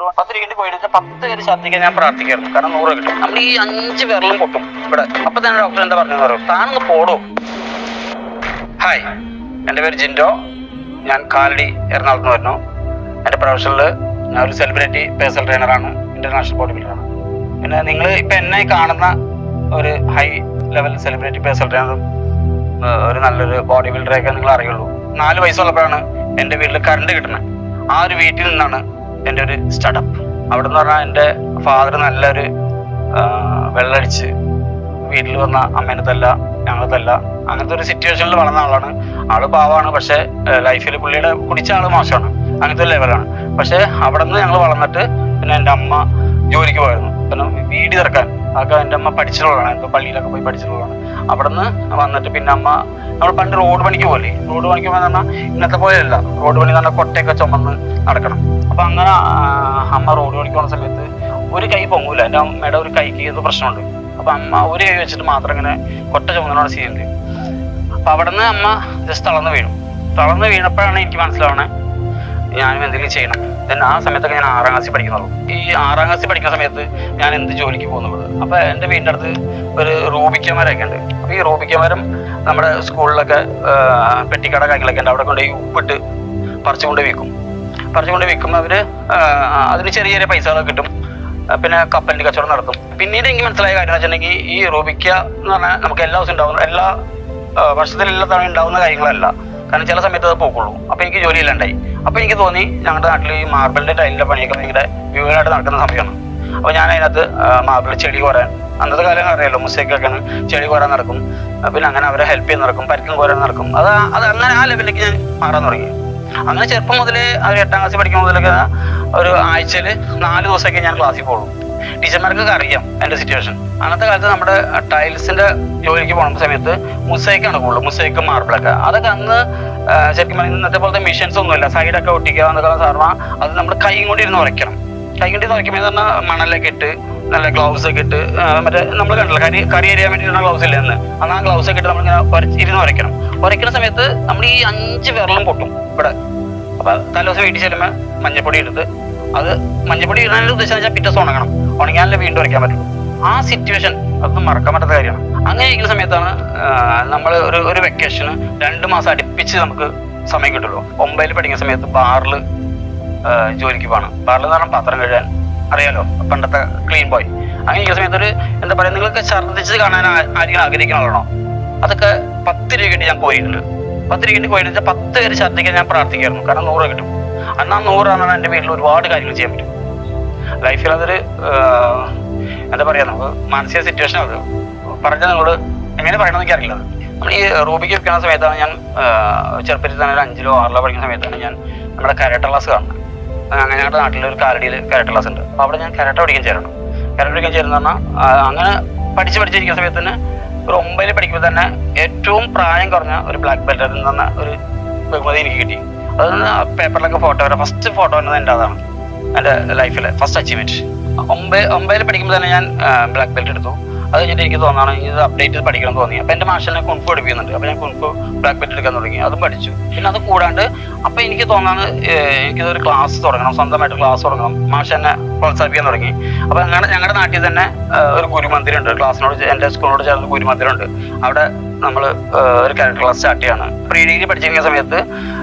Road 10 രൂപ പോയിട്ട് 10 പേര് ഛർദ്ദിക്കാൻ ഞാൻ പ്രാർത്ഥിക്കായിരുന്നു. കാരണം 100 കിട്ടും. നമ്മൾ ഈ 5 പേരിലും പൊട്ടും ഇവിടെ. അപ്പൊ തന്നെ ഡോക്ടർ എന്താ പറഞ്ഞെന്ന് പറയും, താനൊന്ന് പോടോ. ഹായ്, എൻ്റെ പേര് ജിൻഡോ. ഞാൻ കാലടി എറണാകുളത്ത് വരുന്നു. എൻ്റെ പ്രൊഫഷനിൽ ഞാൻ ഒരു സെലിബ്രിറ്റി പേഴ്സണൽ ട്രെയിനറാണ്, ഇന്റർനാഷണൽ ബോഡി ബിൽഡറാണ്. പിന്നെ നിങ്ങൾ ഇപ്പം എന്നെ കാണുന്ന ഒരു ഹൈ ലെവൽ സെലിബ്രിറ്റി പേഴ്സണൽ ട്രെയിനറും ഒരു നല്ലൊരു ബോഡി ബിൽഡറൊക്കെ നിങ്ങൾ അറിയുള്ളൂ. 4 വയസ്സുള്ളപ്പോഴാണ് എൻ്റെ വീട്ടിൽ കറണ്ട് കിട്ടുന്നത്. ആ ഒരു വീട്ടിൽ നിന്നാണ് എൻ്റെ ഒരു സ്റ്റാർട്ടപ്പ്. അവിടെ നിന്ന് പറഞ്ഞാൽ എൻ്റെ ഫാദർ നല്ലൊരു വെള്ളടിച്ച് വീട്ടിൽ വന്ന അമ്മേനെ തല്ല, ഞങ്ങളെ തല്ല, അങ്ങനത്തെ ഒരു സിറ്റുവേഷനിൽ വളർന്ന ആളാണ്. ആള് പാവാണ്, പക്ഷെ ലൈഫിൽ പുള്ളിയുടെ കുടിച്ച ആള് മോശമാണ്, അങ്ങനത്തെ ഒരു ലെവലാണ്. പക്ഷെ അവിടെ നിന്ന് ഞങ്ങൾ വളർന്നിട്ട് പിന്നെ എൻ്റെ അമ്മ ജോലിക്ക് പോയിരുന്നു. പിന്നെ വീട് തിറക്കാൻ അതൊക്കെ എൻ്റെ അമ്മ പഠിച്ചിട്ടുള്ളതാണ്, എന്തോ പള്ളിയിലൊക്കെ പോയി പഠിച്ചിട്ടുള്ളതാണ്. അവിടെ നിന്ന് വന്നിട്ട് പിന്നെ അമ്മ, നമ്മൾ പണ്ട് റോഡ് പണിക്ക് പോലെ, റോഡ് പണിക്ക് പോകാന്ന് പറഞ്ഞാൽ ഇന്നത്തെ പോലെയല്ല. റോഡ് പണി എന്ന് പറഞ്ഞാൽ കൊട്ടയൊക്കെ ചുമന്ന് നടക്കണം. അപ്പൊ അങ്ങനെ അമ്മ റോഡ് പണിക്ക് പോകുന്ന സമയത്ത് ഒരു കൈ പൊങ്ങൂല. എൻ്റെ അമ്മയുടെ ഒരു കൈക്ക് എന്തോ പ്രശ്നമുണ്ട്. അപ്പൊ അമ്മ ഒരു കൈ വെച്ചിട്ട് മാത്രം ഇങ്ങനെ കൊട്ട ചുമന്നോടെ ചെയ്യുന്നത്. അപ്പൊ അവിടെ നിന്ന് അമ്മ ജസ്റ്റ് തളർന്ന് വീണപ്പോഴാണ് എനിക്ക് മനസ്സിലാവണേ ഞാനും എന്തെങ്കിലും ചെയ്യണം. ദെൻ ആ സമയത്തൊക്കെ ഞാൻ 6ാം ക്ലാസ്സിൽ പഠിക്കുന്നുള്ളൂ. ഈ 6ാം ക്ലാസ്സിൽ പഠിക്കുന്ന സമയത്ത് ഞാൻ എന്ത് ജോലിക്ക് പോകുന്നുള്ളത്. അപ്പൊ എൻ്റെ വീടിൻ്റെ അടുത്ത് ഒരു റൂബിക്കമരമൊക്കെ ഉണ്ട്. അപ്പൊ ഈ റൂബിക്കമരം നമ്മുടെ സ്കൂളിലൊക്കെ പെട്ടിക്കട കാര്യങ്ങളൊക്കെ ഉണ്ട്. അവിടെ കൊണ്ടുപോയി ഉപ്പിട്ട് പറിച്ചുകൊണ്ട് വിൽക്കും. അവര് അതിന് ചെറിയ ചെറിയ പൈസകളൊക്കെ കിട്ടും. പിന്നെ കപ്പലിൻ്റെ കച്ചവടം നടത്തും. പിന്നീട് എനിക്ക് മനസ്സിലായ കാര്യം എന്ന് വെച്ചിട്ടുണ്ടെങ്കിൽ ഈ റൂബിക്ക എന്ന് പറഞ്ഞാൽ നമുക്ക് എല്ലാ ദിവസവും ഉണ്ടാവുന്ന, എല്ലാ വർഷത്തിൽ എല്ലാ തവണ ഉണ്ടാവുന്ന കാര്യങ്ങളല്ല. കാരണം ചില സമയത്ത് അത് പോക്കുള്ളൂ. അപ്പൊ എനിക്ക് ജോലിയില്ലാണ്ടായി. അപ്പൊ എനിക്ക് തോന്നി ഞങ്ങളുടെ നാട്ടിൽ ഈ മാർബിളിന്റെ ടൈലിന്റെ പണിയൊക്കെ ഭയങ്കര വിപുലമായിട്ട് നടക്കുന്ന സമയമാണ്. അപ്പൊ ഞാൻ അതിനകത്ത് മാർബിൾ ചെടി കോരാൻ, അന്നത്തെ കാലം അറിയാലോ, മുസ്ലിക്കൊക്കെയാണ്, ചെടി കോരാൻ നടക്കും. പിന്നെ അങ്ങനെ അവരെ ഹെൽപ്പ് ചെയ്യാൻ നടക്കും, പരിക്കും കോരാൻ നടക്കും. അത് അങ്ങനെ ആ ലെവലിലേക്ക് ഞാൻ മാറാൻ തുടങ്ങി. അങ്ങനെ ചെറുപ്പം മുതലേ ഒരു 8ാം ക്ലാസ്സിൽ പഠിക്കുന്ന മുതലൊക്കെ ഒരു ആഴ്ചയിൽ 4 ദിവസമൊക്കെ ഞാൻ ക്ലാസ്സിൽ പോകും. ടീച്ചർമാർക്കൊക്കെ അറിയാം എൻ്റെ സിറ്റുവേഷൻ. അന്നത്തെ കാലത്ത് നമ്മുടെ ടൈൽസിന്റെ ജോലിക്ക് പോകുന്ന സമയത്ത് മുസൈക്കാണ് കൂടുതൽ, മുസൈക്കും മാർബിളൊക്കെ. അതൊക്കെ അന്ന് ശരിക്കും പറഞ്ഞാൽ ഇന്നത്തെ പോലത്തെ മെഷീൻസ് ഒന്നുമില്ല. സൈഡൊക്കെ ഒട്ടിക്കുക എന്നൊക്കെ സാധാരണ അത് നമ്മൾ കൈ കൊണ്ടിരുന്ന് ഉരയ്ക്കണം. കൈ കൊണ്ടിരുന്ന് ഉരയ്ക്കുമ്പോൾ എന്ന് പറഞ്ഞാൽ മണലൊക്കെ ഇട്ട് നല്ല ഗ്ലൗസ് ഒക്കെ ഇട്ട്, മറ്റേ നമ്മൾ കണ്ടില്ല കരി എറിയാൻ വേണ്ടിയിട്ടുള്ള ഗ്ലൗസ് ഇല്ല എന്ന്, അന്ന് ആ ഗ്ലൗസ് ഒക്കെ ഇട്ട് നമ്മളിങ്ങനെ ഇരുന്ന് ഉരയ്ക്കുന്ന സമയത്ത് നമ്മൾ ഈ 5 വിരലും പൊട്ടും ഇവിടെ. അപ്പൊ തലേദിവസം വീട്ടിൽ ചെല്ലുമ്പോൾ മഞ്ഞപ്പൊടി എടുത്ത്, അത് മഞ്ഞപ്പൊടി ഇടാനുള്ള ഉദ്ദേശം വെച്ചാൽ പിറ്റേ ദിവസം ഉണങ്ങിയാലേ വീണ്ടും ഉരയ്ക്കാൻ പറ്റുള്ളൂ. ആ സിറ്റുവേഷൻ അതൊന്നും മറക്കാൻ പറ്റാത്ത കാര്യമാണ്. അങ്ങനെ ഇരിക്കുന്ന സമയത്താണ് നമ്മൾ ഒരു വെക്കേഷന് 2 മാസം അടുപ്പിച്ച് നമുക്ക് സമയം കിട്ടുള്ളൂ. 9ൽ പഠിക്കുന്ന സമയത്ത് ബാറിൽ ജോലിക്ക് പോകണം. ബാറിൽ എന്ന് പറഞ്ഞാൽ പാത്രം കഴുകാൻ, അറിയാലോ, പണ്ടത്തെ ക്ലീൻ ബോയ്. അങ്ങനെ ഇരിക്കുന്ന സമയത്ത് ഒരു എന്താ പറയുക, നിങ്ങൾക്ക് ഛർദ്ദിച്ച് കാണാൻ ആരെങ്കിലും ആഗ്രഹിക്കണമല്ലോ. അതൊക്കെ 10 രൂപ ഞാൻ പോയിട്ടുണ്ട്. 10 രൂപ പോയിട്ട് 10 പേര് ഛർദ്ദിക്കാൻ ഞാൻ പ്രാർത്ഥിക്കായിരുന്നു. കാരണം 100 രൂപ കിട്ടും. അന്ന് ആ 100 രൂപ എൻ്റെ വീട്ടിൽ ഒരുപാട് കാര്യങ്ങൾ ചെയ്യാൻ പറ്റും. ലൈഫിൽ അതൊരു എന്താ പറയുക, നമുക്ക് മാനസിക സിറ്റുവേഷൻ അത് പറഞ്ഞാൽ നിങ്ങളോട് എങ്ങനെ പറയണമെന്ന് എനിക്ക് അറിയില്ല. നമ്മൾ ഈ റൂബിക്ക് വെക്കുന്ന സമയത്താണ് ഞാൻ ചെറുപ്പത്തിൽ തന്നെ ഒരു 5ലോ 6ലോ പഠിക്കുന്ന സമയത്താണ് ഞാൻ നമ്മുടെ കരാട്ട ക്ലാസ് കാണുന്നത്. അങ്ങനെ ഞങ്ങളുടെ നാട്ടിലൊരു കാലടിയിൽ കരാട്ട ക്ലാസ് ഉണ്ട്. അപ്പോൾ അവിടെ ഞാൻ കരാട്ട പഠിക്കാൻ ചേരണം. കരാട്ട പഠിക്കാൻ ചേരുന്ന പറഞ്ഞാൽ അങ്ങനെ പഠിച്ചിരിക്കുന്ന സമയത്ത് തന്നെ ഒരു 9ൽ പഠിക്കുമ്പോൾ തന്നെ ഏറ്റവും പ്രായം കുറഞ്ഞ ഒരു ബ്ലാക്ക് ബെൽറ്റ് എന്ന ഒരു ബഹുമതി എനിക്ക് കിട്ടി. അത് പേപ്പറിലൊക്കെ ഫോട്ടോ വരാം. ഫസ്റ്റ് ഫോട്ടോ വരുന്നത് എൻ്റെ അതാണ്, എൻ്റെ ലൈഫിലെ ഫസ്റ്റ് അച്ചീവ്മെന്റ്. 9ൽ പഠിക്കുമ്പോൾ തന്നെ ഞാൻ ബ്ലാക്ക് ബെൽറ്റ് എടുത്തു. അത് കഴിഞ്ഞിട്ട് എനിക്ക് തോന്നാണ് ഇത് അപ്ഡേറ്റ് പഠിക്കണം എന്ന് തോന്നി. അപ്പം എൻ്റെ മാഷിനെ കുൻഫു പഠിപ്പിക്കുന്നുണ്ട്. അപ്പം ഞാൻ കുൻഫു ബ്ലാക്ക് ബെൽറ്റ് എടുക്കാൻ തുടങ്ങി. അതും പഠിച്ചു. പിന്നെ അത് കൂടാണ്ട് അപ്പം എനിക്ക് തോന്നാണ് എനിക്കിതൊരു ക്ലാസ് തുടങ്ങണം, സ്വന്തമായിട്ട് ക്ലാസ് തുടങ്ങണം. മാഷ് എന്നെ പ്രോത്സാഹിപ്പിക്കാൻ തുടങ്ങി. അപ്പം ഞങ്ങളുടെ നാട്ടിൽ തന്നെ ഒരു ഗുരുമന്ദിരം ഉണ്ട്. ക്ലാസ്സിനോട്, എൻ്റെ സ്കൂളിനോട് ചേർന്ന് ഗുരുമന്ദിരം ഉണ്ട്. അവിടെ നമ്മൾ ഒരു കരാട്ടെ ക്ലാസ് സ്റ്റാർട്ട് ചെയ്യാണ്. പ്രീ ഡിഗ്രി പഠിച്ചിരിക്കുന്ന സമയത്ത്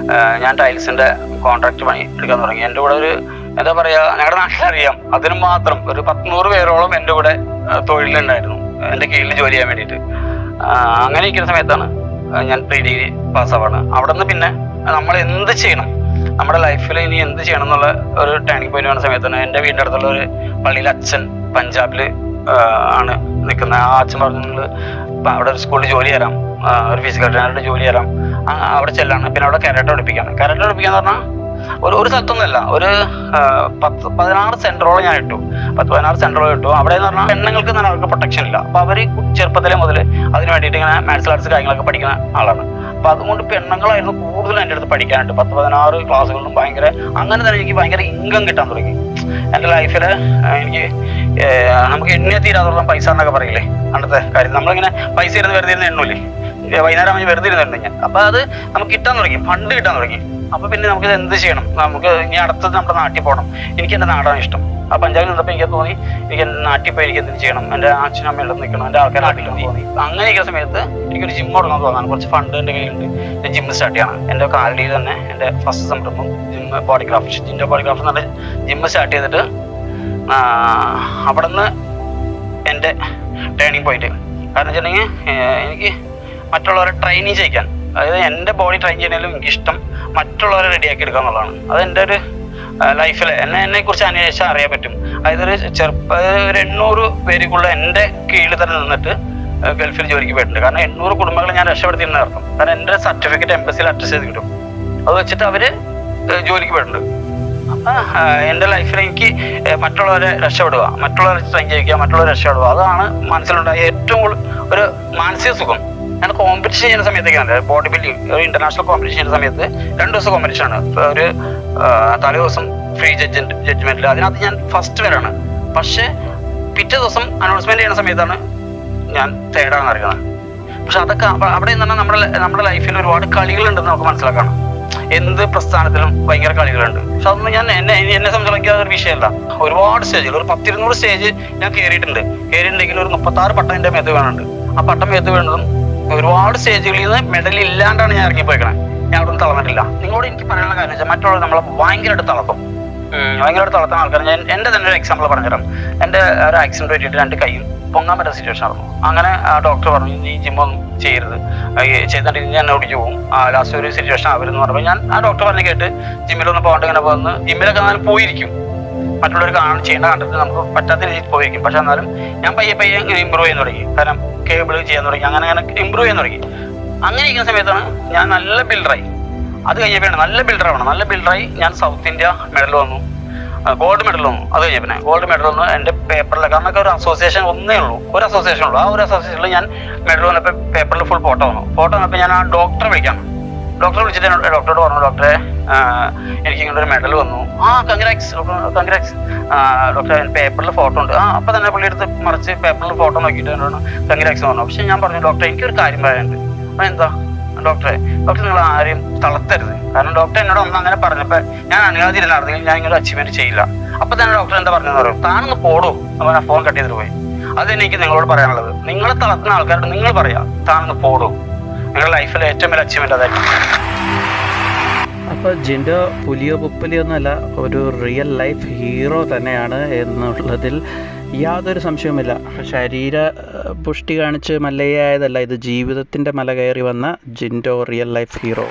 ഞാൻ ടൈൽസിന്റെ കോൺട്രാക്ട് പണി എടുക്കാൻ തുടങ്ങി. എൻ്റെ കൂടെ ഒരു എന്താ പറയുക, ഞങ്ങളുടെ നാട്ടിലറിയാം, അതിന് മാത്രം ഒരു 100 പേരോളം എൻ്റെ കൂടെ തൊഴിലുണ്ടായിരുന്നു, എൻ്റെ കീഴിൽ ജോലി ചെയ്യാൻ വേണ്ടിയിട്ട്. അങ്ങനെ ഇരിക്കുന്ന സമയത്താണ് ഞാൻ പ്രീ ഡിഗ്രി പാസ്സാവാണ്. അവിടെ നിന്ന് പിന്നെ നമ്മൾ എന്ത് ചെയ്യണം, നമ്മുടെ ലൈഫിൽ ഇനി എന്ത് ചെയ്യണം എന്നുള്ള ഒരു ടേണിംഗ് പോയിന്റ് വന്ന സമയത്താണ് എൻ്റെ വീടിൻ്റെ അടുത്തുള്ള ഒരു പള്ളിയിലെ അച്ഛൻ പഞ്ചാബിൽ ആണ് നിൽക്കുന്നത്. ആ അച്ഛൻ പറഞ്ഞു, അവിടെ ഒരു സ്കൂളിൽ ജോലി തരാം, ഒരു ഫിസിക്കൽ ട്രെയിനറുടെ ജോലി തരാം, അവിടെ ചെല്ലാണ്. പിന്നെ അവിടെ കരാട്ടെ പഠിപ്പിക്കാന്ന് പറഞ്ഞാൽ ഒരു സ്ഥലത്തൊന്നുമല്ല, ഒരു 16 സെന്ററോളം ഞാൻ ഇട്ടു. 10-16 സെന്ററോളം ഇട്ടു. അവിടെ എന്ന് പറഞ്ഞാൽ പെണ്ണുങ്ങൾക്ക് തന്നെ അവർക്ക് പ്രൊട്ടക്ഷൻ ഇല്ല. അപ്പൊ അവർ ചെറുപ്പത്തിലെ മുതൽ അതിന് വേണ്ടിയിട്ട് ഇങ്ങനെ മാർഷൽ ആർട്സ് കാര്യങ്ങളൊക്കെ പഠിക്കുന്ന ആളാണ്. അപ്പൊ അതുകൊണ്ട് പെണ്ണുങ്ങളായിരുന്നു കൂടുതലും എൻ്റെ അടുത്ത് പഠിക്കാനായിട്ട്. 10-16 ക്ലാസ്സുകളിലും ഭയങ്കര, അങ്ങനെ തന്നെ എനിക്ക് ഭയങ്കര ഇൻകം കിട്ടാൻ തുടങ്ങി. എൻ്റെ ലൈഫിൽ എനിക്ക് നമുക്ക് എണ്ണ തീരാതോളം പൈസ എന്നൊക്കെ പറയില്ലേ, അന്നത്തെ കാര്യം. നമ്മളിങ്ങനെ പൈസ ഇരുന്ന് വെറുതെ ഇരുന്ന് എണ്ണൂല്ലേ, വൈകുന്നേരം വെറുതെ ഇരുന്നുണ്ട് ഞാൻ. അപ്പൊ അത് നമുക്ക് കിട്ടാൻ തുടങ്ങി, ഫണ്ട് കിട്ടാൻ തുടങ്ങി. അപ്പോൾ പിന്നെ നമുക്ക് എന്ത് ചെയ്യണം, നമുക്ക് ഇനി അടുത്തത് നമ്മുടെ നാട്ടിൽ പോകണം. എനിക്ക് എൻ്റെ നാടാണ് ഇഷ്ടം. ആ പഞ്ചാബിൽ നിന്നപ്പോൾ എനിക്ക് തോന്നി എനിക്ക് എൻ്റെ നാട്ടിൽ പോയി എനിക്ക് എന്ത് ചെയ്യണം, എൻ്റെ അച്ഛനും അമ്മയുടെ നിൽക്കണം, എൻ്റെ ആൾക്കാർ നാട്ടിൽ തോന്നി. അങ്ങനെ ഇരിക്കുന്ന സമയത്ത് എനിക്കൊരു ജിം തുടങ്ങാൻ തോന്നാണ്. കുറച്ച് ഫണ്ട് എൻ്റെ കയ്യിലുണ്ട്, ഞാൻ ജിം സ്റ്റാർട്ട് ചെയ്യണം. എൻ്റെ കാലടിയിൽ തന്നെ എൻ്റെ ഫസ്റ്റ് സംരംഭം body craft, Jinto body craft എന്ന് പറഞ്ഞ ജിം സ്റ്റാർട്ട് ചെയ്തിട്ട് അവിടെ നിന്ന് എൻ്റെ ടേണിംഗ് പോയിന്റ്. കാരണം വെച്ചിട്ടുണ്ടെങ്കിൽ എനിക്ക് മറ്റുള്ളവരെ ട്രെയിനിങ് ചെയ്യിക്കാൻ, അതായത് എൻ്റെ ബോഡി ട്രെയിൻ ചെയ്യുന്നതിലും എനിക്കിഷ്ടം മറ്റുള്ളവരെ റെഡിയാക്കി എടുക്കുക എന്നുള്ളതാണ്. അത് എൻ്റെ ഒരു ലൈഫിൽ എന്നെ കുറിച്ച് അന്വേഷിച്ചാൽ അറിയാൻ പറ്റും. അതായത് ഒരു 800 പേരുക്കുള്ള എൻ്റെ കീഴിൽ തന്നെ നിന്നിട്ട് ഗൾഫിൽ ജോലിക്ക് പോയിട്ടുണ്ട്. കാരണം 800 കുടുംബങ്ങളെ ഞാൻ രക്ഷപ്പെടുത്തിയെന്ന് അർത്ഥം. കാരണം എൻ്റെ സർട്ടിഫിക്കറ്റ് എംബസിയിൽ അറ്റസ്റ്റ് ചെയ്ത് കിട്ടും. അത് വെച്ചിട്ട് അവർ ജോലിക്ക് പോയിട്ടുണ്ട്. അപ്പം എൻ്റെ ലൈഫിൽ എനിക്ക് മറ്റുള്ളവരെ രക്ഷപ്പെടുക, മറ്റുള്ളവരെ ട്രെയിൻ ചെയ്യിക്കുക, മറ്റുള്ളവരെ രക്ഷപ്പെടുക, അതാണ് മനസ്സിലുണ്ടായ ഏറ്റവും കൂടുതൽ ഒരു മാനസിക സുഖം. ഞാൻ കോമ്പറ്റീഷൻ ചെയ്യുന്ന സമയത്തേക്കാണ് ബോഡി ബിൽഡിംഗ്, ഒരു ഇന്റർനാഷണൽ കോമ്പറ്റീഷൻ ചെയ്യുന്ന സമയത്ത് 2 ദിവസം കോമ്പറ്റീഷനാണ്. ഒരു തലേ ദിവസം ഫ്രീ ജഡ്ജ്മെന്റിൽ, അതിനകത്ത് ഞാൻ ഫസ്റ്റ് വരാണ്. പക്ഷെ പിറ്റേ ദിവസം അനൗൺസ്മെന്റ് ചെയ്യുന്ന സമയത്താണ് ഞാൻ തേർഡാണെന്ന് അറിയുന്നത്. പക്ഷെ അതൊക്കെ അവിടെ നിന്ന് നമ്മുടെ ലൈഫിൽ ഒരുപാട് കളികളുണ്ടെന്ന് നമുക്ക് മനസ്സിലാക്കണം. എന്ത് പ്രസ്ഥാനത്തിലും ഭയങ്കര കളികളുണ്ട്. പക്ഷെ അതൊന്നും എന്നെ സംബന്ധിച്ചിടത്തോളം അതൊരു വിഷയമല്ല. ഒരുപാട് സ്റ്റേജുകൾ, ഒരു 10-200 സ്റ്റേജ് ഞാൻ കയറിയിട്ടുണ്ടെങ്കിൽ ഒരു 36 പട്ടം എൻ്റെ മേത്ത് വീണുണ്ട്. ആ പട്ടം മേത്ത് വീണതും ഒരുപാട് സ്റ്റേജുകളിൽ നിന്ന് മെഡൽ ഇല്ലാണ്ടാണ് ഞാൻ ഇറങ്ങിപ്പോയിക്കണം. ഞാൻ അവിടെ നിന്ന് തളർന്നിട്ടില്ല. നിങ്ങളോട് എനിക്ക് പറയാനുള്ള കാര്യം വെച്ചാൽ മറ്റുള്ളവർ നമ്മളെ ഭയങ്കരമായിട്ട് തളർത്തുന്ന ആൾക്കാർ. ഞാൻ എൻ്റെ തന്നെ ഒരു എക്സാമ്പിൾ പറഞ്ഞുതരാം. എൻ്റെ ഒരു ആക്സിഡന്റ് പറ്റിയിട്ട് 2 കൈയും പൊങ്ങാൻ പറ്റുന്ന സിറ്റുവേഷൻ ആയിരുന്നു. അങ്ങനെ ആ ഡോക്ടർ പറഞ്ഞു നീ ജിമ്മൊന്നും ചെയ്യരുത്, ചെയ്തിട്ടുണ്ടെങ്കിൽ ഞാൻ ഓടിച്ചു പോകും, ലാസ്റ്റ് ഒരു സിറ്റുവേഷൻ ആവരുതെന്ന് പറഞ്ഞപ്പോൾ ഞാൻ ആ ഡോക്ടർ പറഞ്ഞ് കേട്ട് ജിമ്മിലൊന്നും പോകാണ്ട് ഇങ്ങനെ പോകുന്നു. ജിമ്മിലൊക്കെ ഞാൻ പോയിരിക്കും, മറ്റുള്ളവർ ചെയ്യേണ്ട കണ്ടിട്ട് നമുക്ക് പറ്റാത്ത രീതിയിൽ പോയിരിക്കും. പക്ഷെ എന്നാലും ഞാൻ പയ്യെ ഇങ്ങനെ ഇമ്പ്രൂവ് ചെയ്യാൻ തുടങ്ങി. കാരണം കേബിൾ ചെയ്യാൻ തുടങ്ങി, അങ്ങനെ ഇമ്പ്രൂവ് ചെയ്യാൻ തുടങ്ങി. അങ്ങനെ ഇരിക്കുന്ന സമയത്താണ് ഞാൻ നല്ല ബിൽഡറായി. അത് കഴിഞ്ഞപ്പോൾ നല്ല ബിൽഡറായി ഞാൻ സൗത്ത് ഇന്ത്യ മെഡൽ വന്നു, ഗോൾഡ് മെഡൽ വന്നു. അത് കഴിഞ്ഞ പിന്നെ ഗോൾഡ് മെഡൽ വന്നു എൻ്റെ പേപ്പറിൽ. കാരണം ഒരു അസോസിയേഷൻ ഒരു അസോസിയേഷൻ ഉള്ളൂ. ആ ഒരു അസോസിയേഷനിൽ ഞാൻ മെഡൽ വന്നപ്പോൾ പേപ്പറിൽ ഫുൾ ഫോട്ടോ വന്നപ്പോൾ ഞാൻ ആ ഡോക്ടറെ വിളിച്ചിട്ട് ഡോക്ടറോട് പറഞ്ഞു, ഡോക്ടറെ എനിക്ക് ഇങ്ങനെ ഒരു മെഡൽ വന്നു. കൺഗ്രാറ്റ്സ് ഡോക്ടറെ, പേപ്പറിൽ ഫോട്ടോ ഉണ്ട്. അപ്പം തന്നെ പുള്ളി എടുത്ത് മറിച്ച് പേപ്പറിൽ ഫോട്ടോ നോക്കിയിട്ട് എന്നോട് കൺഗ്രാറ്റ്സ് പറഞ്ഞു. പക്ഷെ ഞാൻ പറഞ്ഞു ഡോക്ടറെ എനിക്കൊരു കാര്യം പറയാനുണ്ട്. അപ്പം എന്താ ഡോക്ടർ നിങ്ങൾ ആരെയും തളർത്തരുത്. കാരണം ഡോക്ടർ എന്നോട് ഒന്ന് അങ്ങനെ പറഞ്ഞപ്പോൾ ഞാൻ അനുവാദിച്ചിരുന്നായിരുന്നെങ്കിൽ ഞാൻ ഇങ്ങനെ അച്ചീവ്മെന്റ് ചെയ്യില്ല. അപ്പം തന്നെ ഡോക്ടർ എന്താ പറഞ്ഞതെന്ന് പറയും, താനൊന്ന് പോടൂ. അവൻ ഫോൺ കട്ട് ചെയ്തിട്ട് പോയി. അത് തന്നെ എനിക്ക് നിങ്ങളോട് പറയാനുള്ളത്. നിങ്ങളെ തളർത്തുന്ന ആൾക്കാരോട് നിങ്ങൾ പറയാം താനൊന്ന് പോടൂ. നിങ്ങളുടെ ലൈഫിലെ ഏറ്റവും വലിയ അച്ചീവ്മെന്റ് അതായിരിക്കും. അപ്പോൾ ജിൻഡോ പുലിയോ പുപ്പലിയോ ഒന്നുമല്ല, ഒരു റിയൽ ലൈഫ് ഹീറോ തന്നെയാണ് എന്നുള്ളതിൽ യാതൊരു സംശയവുമില്ല. ശരീര പുഷ്ടി കാണിച്ച് മല്ലയായതല്ല, ഇത് ജീവിതത്തിൻ്റെ മല കയറി വന്ന ജിൻഡോ റിയൽ ലൈഫ് ഹീറോ.